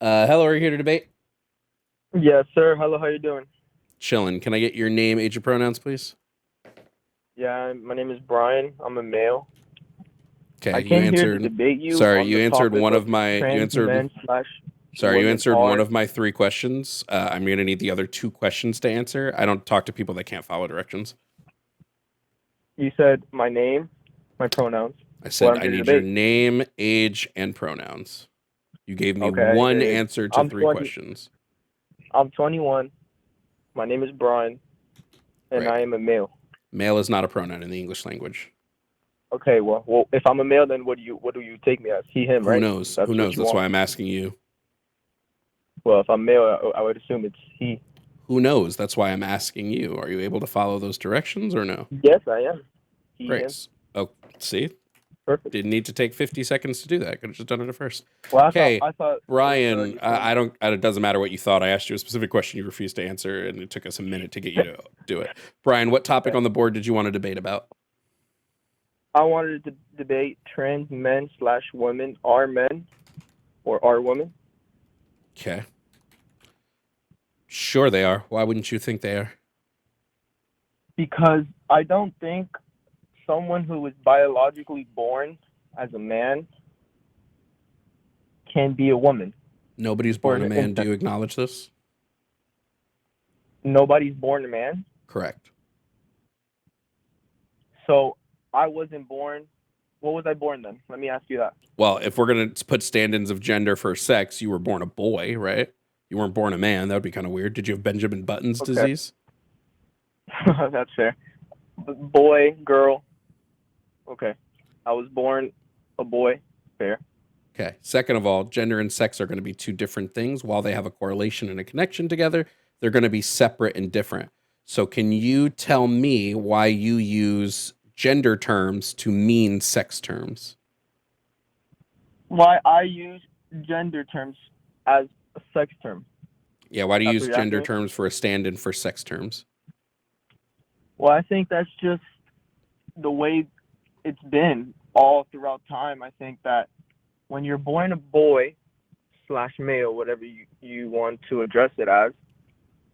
Hello, are you here to debate? Yes, sir. Hello, how you doing? Chillin'. Can I get your name, age, and pronouns, please? Yeah, my name is Brian. I'm a male. Okay, I you came here to answered. debate you Sorry, on you the answered topic one of of my. You trans answered. men slash Sorry, you women answered one are. of my 3 questions. I'm gonna need the other 2 questions to answer. I don't talk to people that can't follow directions. You said my name, my pronouns. I What said I'm I here to need your debate. name, age, and pronouns. You gave me one Okay. answer to I'm 3 20. questions. I'm 21. My name is Brian, and Right. I am a male. Male is not a pronoun in the English language. Okay. Well, if I'm a male, then what do you take me as? He, him, Who right? knows? Who That's what knows? you That's want. why I'm asking you. Well, if I'm male, I would assume it's he. Who knows? That's why I'm asking you. Are you able to follow those directions or no? Yes, I am. He, him. Great. Oh, see? Perfect. Didn't need to take 50 seconds to do that. Could have just done it at first. Well, Okay, I thought it was Brian, already from. it doesn't matter what you thought. I asked you a specific question you refused to answer, and it took us a minute to get you to do it. Brian, what topic on the board did you want to debate about? I wanted to debate trans men slash women are men or are women Okay. Sure they are. Why wouldn't you think they are? because I don't think someone who was biologically born as a man can be a woman. Nobody's For born a man. Do instance, you acknowledge this? nobody's born a man, Correct. so I wasn't born. What was I born then? Let me ask you that. Well, if we're going to put stand-ins of gender for sex, you were born a boy, right? You weren't born a man. That would be kind of weird. Did you have Benjamin Button's Okay, disease? that's fair. Boy, girl. Okay, I was born a boy. Fair. Okay. Second of all, gender and sex are going to be 2 different things. While they have a correlation and a connection together, they're going to be separate and different. So, can you tell me why you use gender terms to mean sex terms? Why I use gender terms as a sex term. Yeah, why do you That's use what you're asking gender me? terms for a stand in for sex terms? Well, I think that's just the way it's been all throughout time. I think that when you're born a boy slash male, whatever you want to address it as,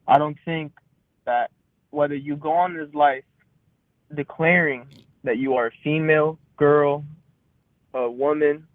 I don't think that whether you go on this life declaring that you are a female, girl, a woman,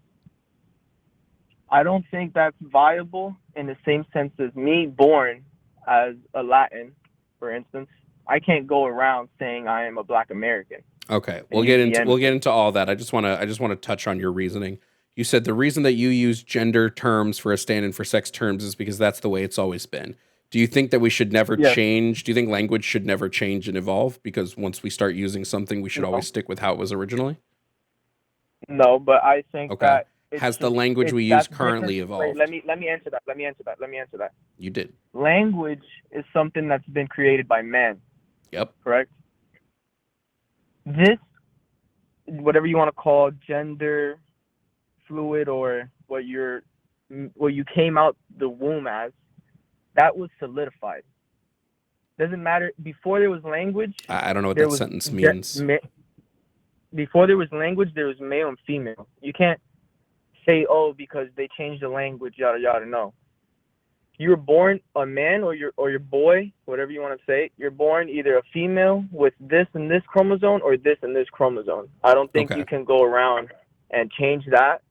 I don't think that's viable in the same sense as me born as a Latin, for instance. I can't go around saying I am a Black American Okay, and use the N we'll get word. into all that. I just want to touch on your reasoning. You said the reason that you use gender terms for a stand-in for sex terms is because that's the way it's always been. Do you think that we should never Yes. change? Do you think language should never change and evolve? Because once we start using something, we should always No. stick with how it was originally? No, but I think Okay. that it Has the should. language It we use that's different. currently Wait, evolved? let me answer that. Let me answer that. You did. Language is something that's been created by man, Yep. correct? This, whatever you want to call gender fluid or what you came out the womb as, that was solidified. Doesn't matter. Before there was language, I don't know what there that was sentence means. before there was language, there was male and female. You can't say, oh, because they changed the language, yada yada. No, you were born a man or your boy, whatever you want to say. You're born either a female with this and this chromosome or this and this chromosome. I don't think Okay. you can go around and change that.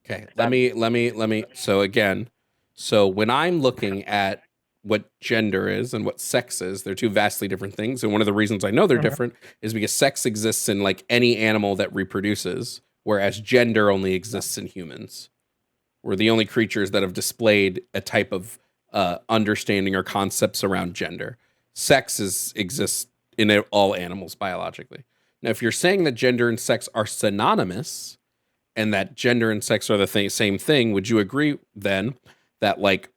Okay. Let me. So again, so when I'm looking at what gender is and what sex is, they're 2 vastly different things. And one of the reasons I know they're Mhm. different is because sex exists in like any animal that reproduces, whereas gender only exists in humans. We're the only creatures that have displayed a type of understanding or concepts around gender. Exists in all animals biologically. Now, if you're saying that gender and sex are synonymous, and that gender and sex are the same thing, would you agree then that like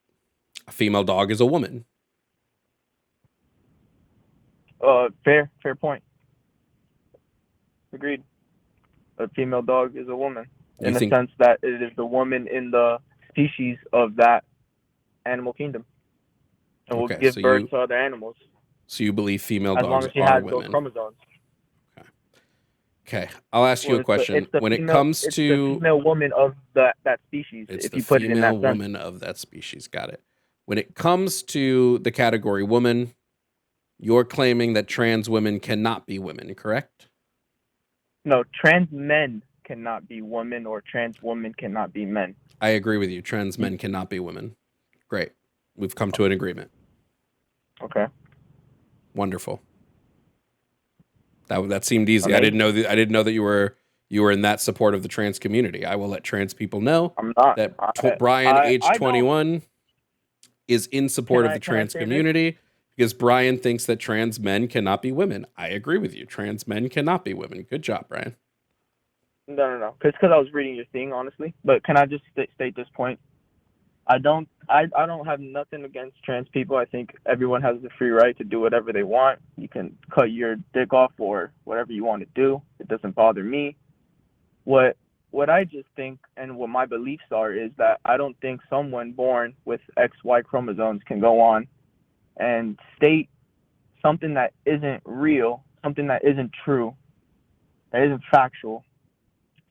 a female dog is a woman? Fair point. Agreed. A female dog is a woman You in the think sense that it is the woman in the species of that animal kingdom. and will Okay, give birth to other animals so you believe female as long dogs as she are has those women. chromosomes. Okay, I'll ask you a question. When it comes it's the to female woman of that species, it's if the you put it in female that sense. woman of that species. Got it. When it comes to the category woman, you're claiming that trans women cannot be women, correct? No, trans men cannot be women, or trans women cannot be men. I agree with you. Trans men cannot be women. Great. We've come to an agreement. Okay. Wonderful. That seemed easy. Okay. I didn't know that you were in that support of the trans community. I will let trans people know I'm not. that Brian, age 21, is in support of the trans community because Brian thinks that trans men cannot be women. I agree with you. Trans men cannot be women. Good job, Brian. No. Because I was reading your thing, honestly. But can I just state this point? I don't have nothing against trans people. I think everyone has the free right to do whatever they want. You can cut your dick off or whatever you want to do. It doesn't bother me. What I just think, and what my beliefs are, is that I don't think someone born with XY chromosomes can go on and state something that isn't real, something that isn't true, that isn't factual,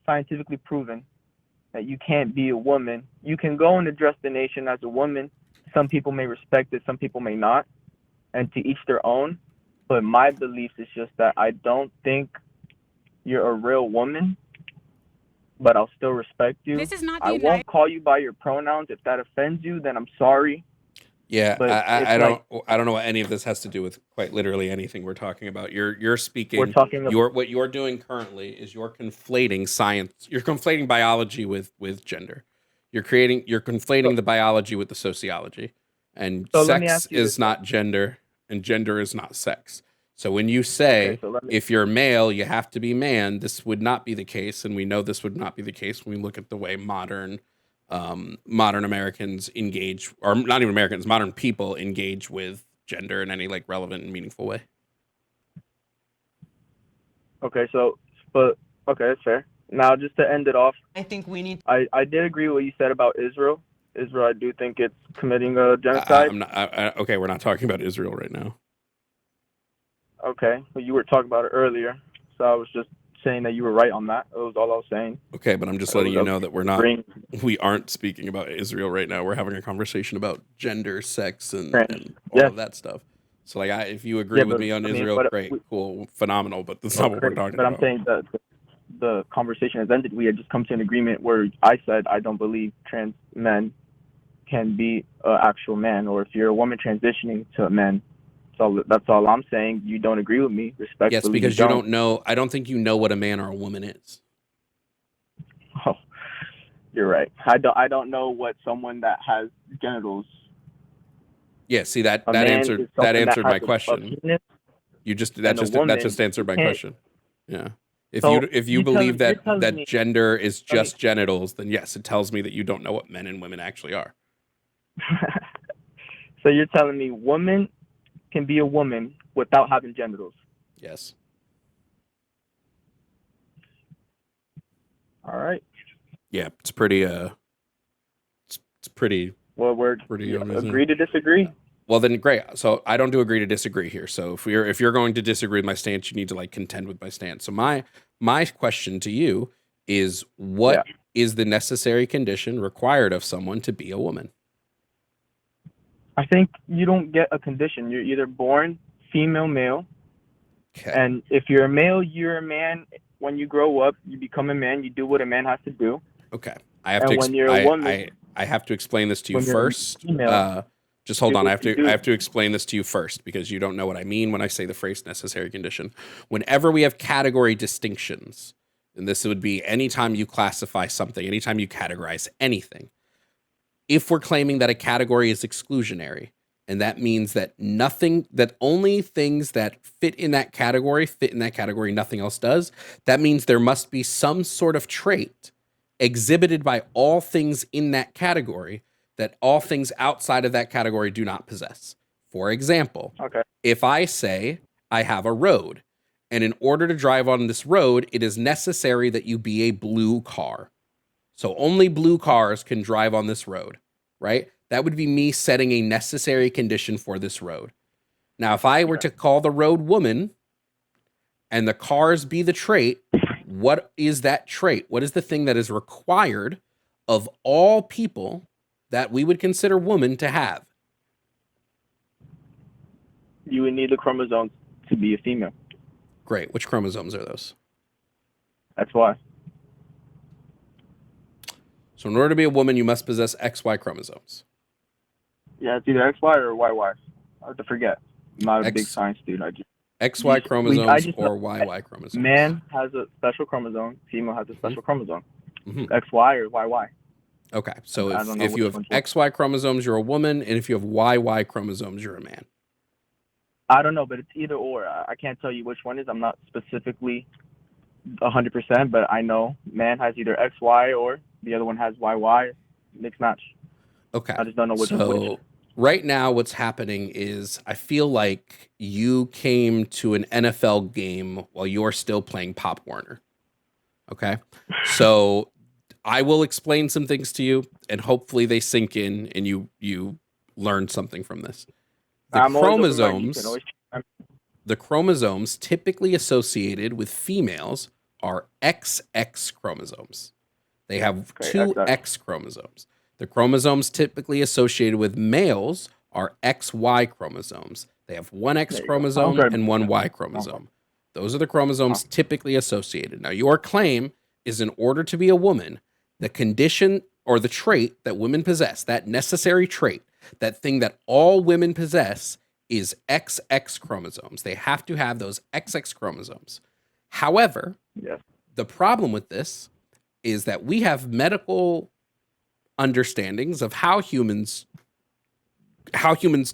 scientifically proven, that you can't be a woman. You can go and address the nation as a woman. Some people may respect it, some people may not, and to each their own. But my belief is just that I don't think you're a real woman, but I'll still respect you. This is not I won't call you by your pronouns. If that offends you, then I'm sorry. Yeah, But I don't know what any of this has to do with quite literally anything we're talking about. You're speaking. We're talking about what you're doing currently is you're conflating science. You're conflating biology with gender. You're conflating the biology with the sociology, and So let me sex ask you is this, not gender, and gender is not sex. So when you say if you're male, you have to be man, this would not be the case, and we know this would not be the case when we look at the way modern Americans engage, or not even Americans, modern people engage with gender in any like relevant and meaningful way. Okay, that's fair. Now, just to end it off, I think we need. I did agree with what you said about Israel. Israel, I do think it's committing a genocide. Okay, we're not talking about Israel right now. Okay, well, you were talking about it earlier, so I was just saying that you were right on that. That was all I was saying. Okay, but I'm just letting you know that we aren't speaking about Israel right now. We're having a conversation about gender, sex, and all of that stuff. So, like, if you agree with me on Israel, great, cool, phenomenal. But that's not what we're talking about. But I'm saying that the conversation has ended. We had just come to an agreement where I said I don't believe trans men can be an actual man, or if you're a woman transitioning to a man. So that's all I'm saying. You don't agree with me, respectfully. Yes, because you don't know. I don't think you know what a man or a woman is. Oh, you're right. I don't know what someone that has genitals. Yeah, see that answered my question. You just that just answered my question. Yeah. If you believe that gender is just genitals, then yes, it tells me that you don't know what men and women actually are. So you're telling me woman can be a woman without having genitals? Yes. All right. Yeah, it's pretty. It's pretty. Well, we're pretty agree to disagree. Well, then great. So I don't do agree to disagree here. So if you're going to disagree with my stance, you need to like contend with my stance. So my question to you is, what is the necessary condition required of someone to be a woman? I think you don't get a condition. You're either born female, male. Okay. And if you're a male, you're a man. When you grow up, you become a man. You do what a man has to do. Okay. When you're a woman, I have to explain this to you first. Just hold on. I have to explain this to you first because you don't know what I mean when I say the phrase necessary condition. Whenever we have category distinctions, and this would be anytime you classify something, anytime you categorize anything, if we're claiming that a category is exclusionary, and that means that only things that fit in that category, nothing else does, that means there must be some sort of trait exhibited by all things in that category that all things outside of that category do not possess. For example, if I say I have a road, and in order to drive on this road, it is necessary that you be a blue car. So only blue cars can drive on this road, right? That would be me setting a necessary condition for this road. Now, if I were to call the road woman and the cars be the trait, what is that trait? What is the thing that is required of all people that we would consider woman to have? You would need the chromosomes to be a female. Great. Which chromosomes are those? That's why. So in order to be a woman, you must possess XY chromosomes. Yeah, it's either XY or YY. I have to forget. I'm not a big science dude. XY chromosomes or YY chromosomes. Man has a special chromosome. Female has a special chromosome. XY or YY. Okay, so if you have XY chromosomes, you're a woman, and if you have YY chromosomes, you're a man. I don't know, but it's either or. I can't tell you which one is. I'm not specifically 100%, but I know man has either XY or the other one has YY. Mixed match. Okay. I just don't know which one. So right now what's happening is I feel like you came to an NFL game while you're still playing Pop Warner. Okay? So I will explain some things to you and hopefully they sink in and you learn something from this. The chromosomes typically associated with females are XX chromosomes. They have two X chromosomes. The chromosomes typically associated with males are XY chromosomes. They have one X chromosome and one Y chromosome. Those are the chromosomes typically associated. Now, your claim is in order to be a woman, the condition or the trait that women possess, that necessary trait, that thing that all women possess is XX chromosomes. They have to have those XX chromosomes. However, the problem with this is that we have medical understandings of how humans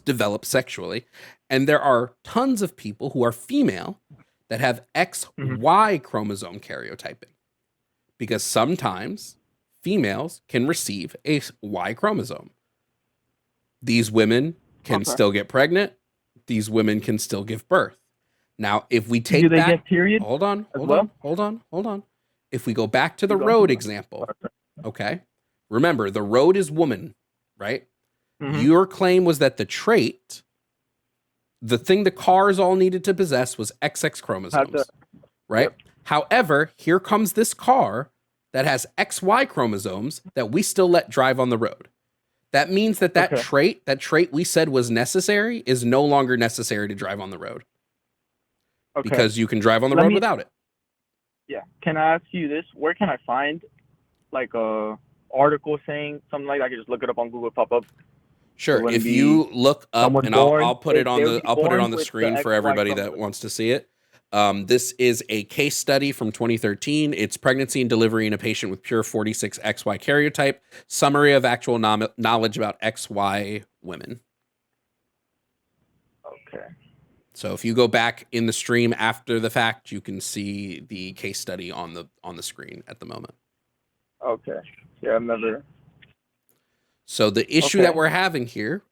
develop sexually, and there are tons of people who are female that have XY chromosome karyotyping, because sometimes females can receive a Y chromosome. These women can still get pregnant. These women can still give birth. Now, if we take get period? Hold on. If we go back to the road example, okay? Remember, the road is woman, right? Your claim was that the trait, the thing the cars all needed to possess was XX chromosomes, right? However, here comes this car that has XY chromosomes that we still let drive on the road. That means that trait we said was necessary is no longer necessary to drive on the road. Because you can drive on the road without it. Yeah. Can I ask you this? Where can I find like a article saying something like that? I can just look it up on Google, pop up. Sure. If you look up, and I'll put it on the screen for everybody that wants to see it. This is a case study from 2013. It's pregnancy and delivery in a patient with pure 46XY karyotype. Summary of actual knowledge about XY women. Okay. So if you go back in the stream after the fact, you can see the case study on the screen at the moment. Okay. Yeah, I've never. So the issue that we're having here,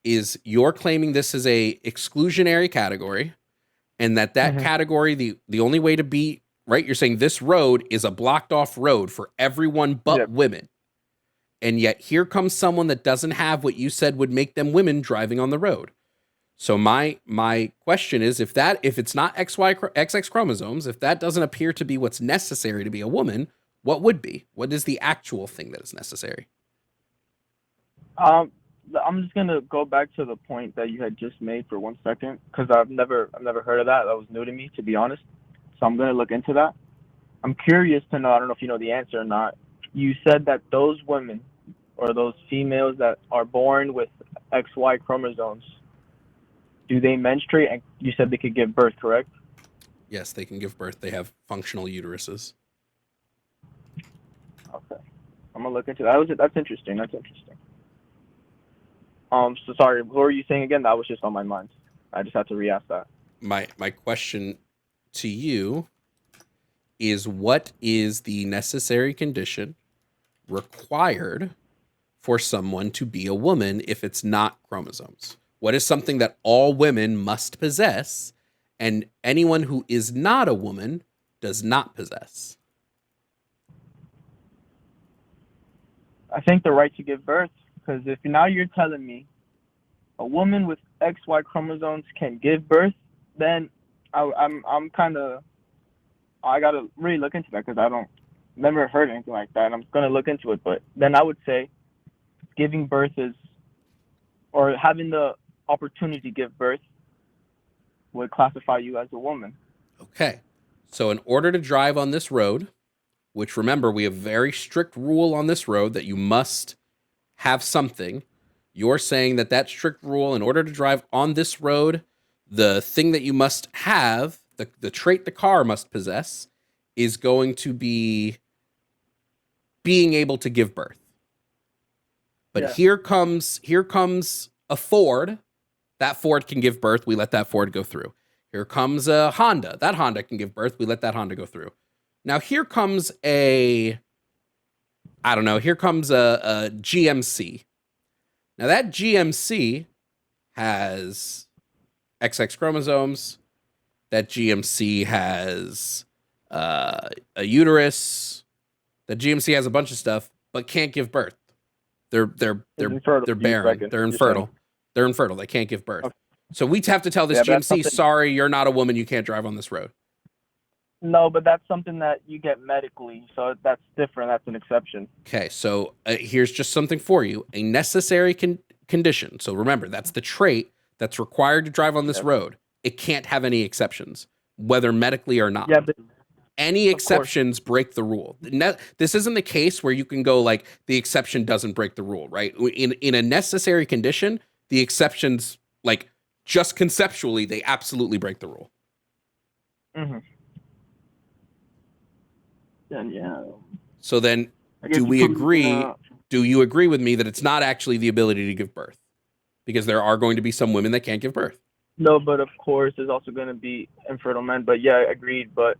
is you're claiming this is a exclusionary category, and that category, the only way to be right, you're saying this road is a blocked off road for everyone but women. And yet here comes someone that doesn't have what you said would make them women driving on the road. So my question is, if it's not XX chromosomes, if that doesn't appear to be what's necessary to be a woman, what would be? What is the actual thing that is necessary? I'm just gonna go back to the point that you had just made for 1 second, because I've never heard of that. That was new to me, to be honest. So I'm gonna look into that. I'm curious to know. I don't know if you know the answer or not. You said that those women or those females that are born with XY chromosomes, do they menstruate? And you said they could give birth, correct? Yes, they can give birth. They have functional uteruses. Okay, I'm gonna look into that. That's interesting. So sorry, what were you saying again? That was just on my mind. I just had to re-ask that. My question to you is, what is the necessary condition required for someone to be a woman if it's not chromosomes? What is something that all women must possess and anyone who is not a woman does not possess? I think the right to give birth, Because if now you're telling me a woman with XY chromosomes can give birth, then I'm kind of, I gotta really look into that, because I don't never heard anything like that. And I'm gonna look into it, but then I would say giving birth is, or having the opportunity to give birth would classify you as a woman. Okay. So in order to drive on this road, which remember, we have very strict rule on this road that you must have something. You're saying that that strict rule, in order to drive on this road, the thing that you must have, the trait the car must possess, is going to be being able to give birth. But Yeah. here comes a Ford. That Ford can give birth. We let that Ford go through. Here comes a Honda. That Honda can give birth. We let that Honda go through. Now here comes here comes a GMC. Now that GMC has XX chromosomes. That GMC has a uterus. That GMC has a bunch of stuff, but can't give birth. They're barren. They're infertile. They're infertile. They can't give birth. Okay. So we have to tell this GMC, sorry, you're not a woman. You can't drive on this road. No, but that's something that you get medically, so that's different. That's an exception. Okay, so here's just something for you. A necessary condition. So remember, that's the trait that's required to drive on this road. It can't have any exceptions, whether medically or not. Yeah, but any exceptions break the rule. This isn't the case where you can go like the exception doesn't break the rule, right? In a necessary condition, the exceptions, like just conceptually, they absolutely break the rule. Mm-hmm. Then yeah. So then, do we agree? Do you agree with me that it's not actually the ability to give birth? Because there are going to be some women that can't give birth. No, but of course, there's also going to be infertile men. But yeah, agreed. But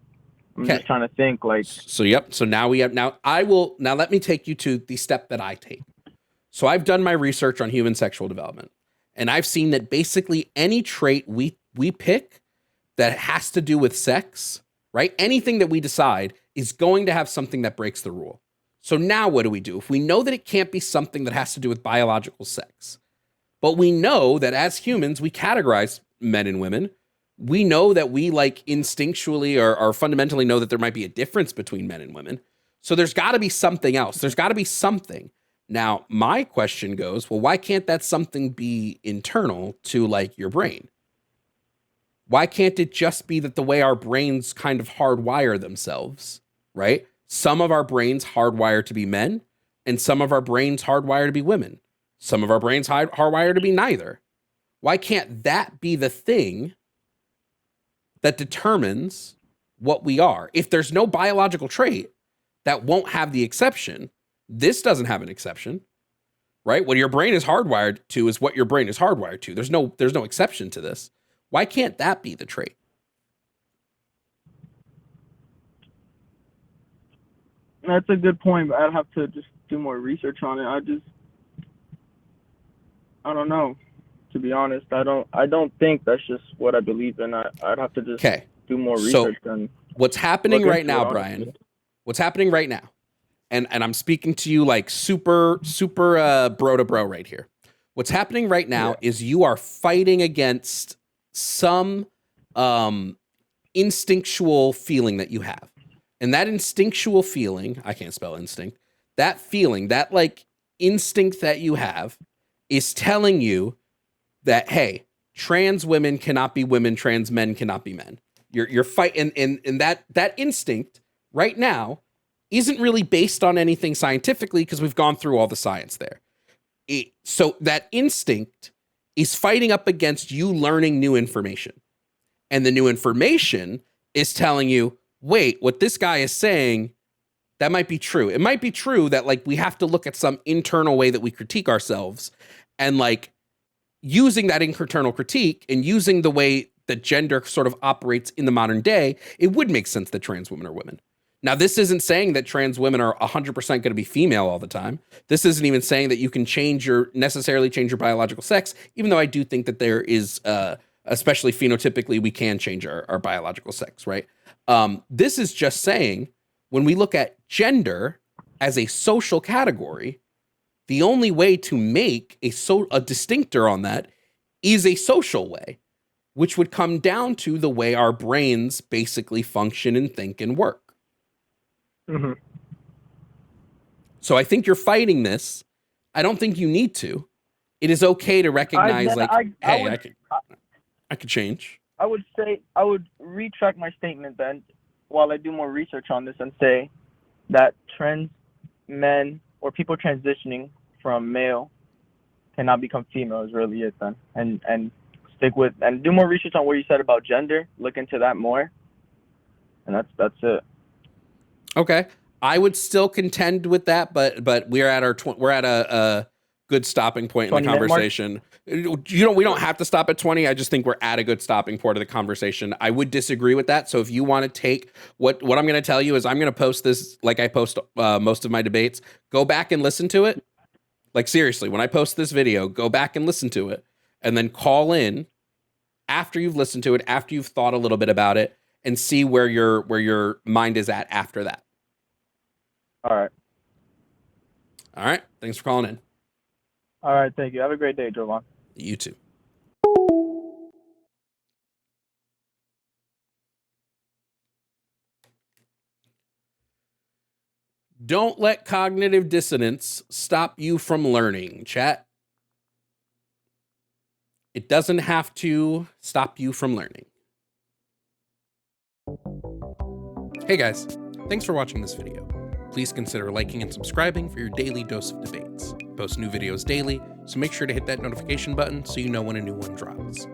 I'm just trying to think like. So yep. So now let me take you to the step that I take. So I've done my research on human sexual development, and I've seen that basically any trait we pick that has to do with sex, right? Anything that we decide is going to have something that breaks the rule. So now what do we do? If we know that it can't be something that has to do with biological sex, but we know that as humans, we categorize men and women, we know that we like instinctually or fundamentally know that there might be a difference between men and women. So there's got to be something else. There's got to be something. Now, my question goes, well, why can't that something be internal to like your brain? Why can't it just be that the way our brains kind of hardwire themselves, right? Some of our brains hardwire to be men, and some of our brains hardwire to be women. Some of our brains hardwire to be neither. Why can't that be the thing that determines what we are? If there's no biological trait that won't have the exception, this doesn't have an exception, right? What your brain is hardwired to is what your brain is hardwired to. There's no exception to this. Why can't that be the trait? That's a good point, but I'd have to just do more research on it. I don't know. To be honest, I don't think that's just what I believe in. I'd have to just do more research. So what's happening right now, Brian? What's happening right now? And I'm speaking to you like super bro to bro right here. What's happening right now is you are fighting against some instinctual feeling that you have. And that instinctual feeling, I can't spell instinct, that feeling, that like instinct that you have is telling you that, hey, trans women cannot be women, trans men cannot be men. You're fighting, and that instinct right now isn't really based on anything scientifically because we've gone through all the science there. So that instinct is fighting up against you learning new information. And the new information is telling you, wait, what this guy is saying, that might be true. It might be true that like we have to look at some internal way that we critique ourselves, and like using that internal critique and using the way that gender sort of operates in the modern day, it would make sense that trans women are women. Now, this isn't saying that trans women are 100% going to be female all the time. This isn't even saying that you can necessarily change your biological sex, even though I do think that there is, especially phenotypically, we can change our biological sex, right? This is just saying when we look at gender as a social category, The only way to make a distinctor on that is a social way, which would come down to the way our brains basically function and think and work. Mm-hmm. So I think you're fighting this. I don't think you need to. It is okay to recognize, I could change. I would retract my statement then, while I do more research on this, and say that trans men or people transitioning from male cannot become female is really it then, and stick with and do more research on what you said about gender. Look into that more, and that's it. Okay, I would still contend with that, but we're at a good stopping point in the conversation. We don't have to stop at 20. I just think we're at a good stopping point of the conversation. I would disagree with that. So if you want to take what I'm going to tell you is I'm going to post this like I post most of my debates. Go back and listen to it. Like seriously, when I post this video, go back and listen to it, and then call after you've listened to it, after you've thought a little bit about it, and see where your mind is at after that. All right. Thanks for calling in. All right. Thank you. Have a great day, Jovan. You too. Don't let cognitive dissonance stop you from learning, chat. It doesn't have to stop you from learning. Hey guys, thanks for watching this video. Please consider liking and subscribing for your daily dose of debates. I post new videos daily, so make sure to hit that notification button so you know when a new one drops.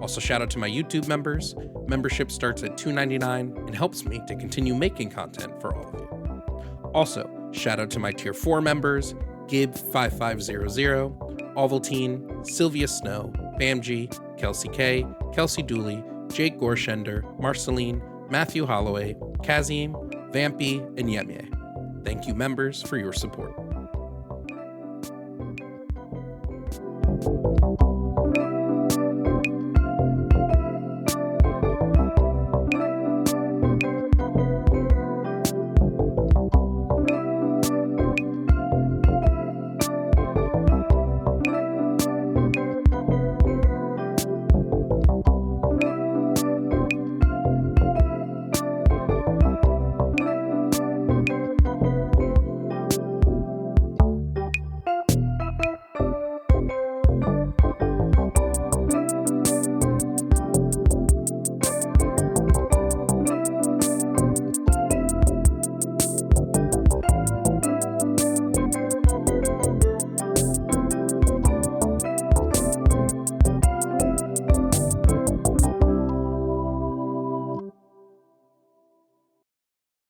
Also, shout out to my YouTube members. Membership starts at $2.99 and helps me to continue making content for all of you. Also, shout out to my Tier 4 members, Gib5500, Ovaltine, Sylvia Snow, Bamji, Kelsey K, Kelsey Dooley, Jake Gorshender, Marceline, Matthew Holloway, Kazim, Vampy, and Yemye. Thank you, members, for your support.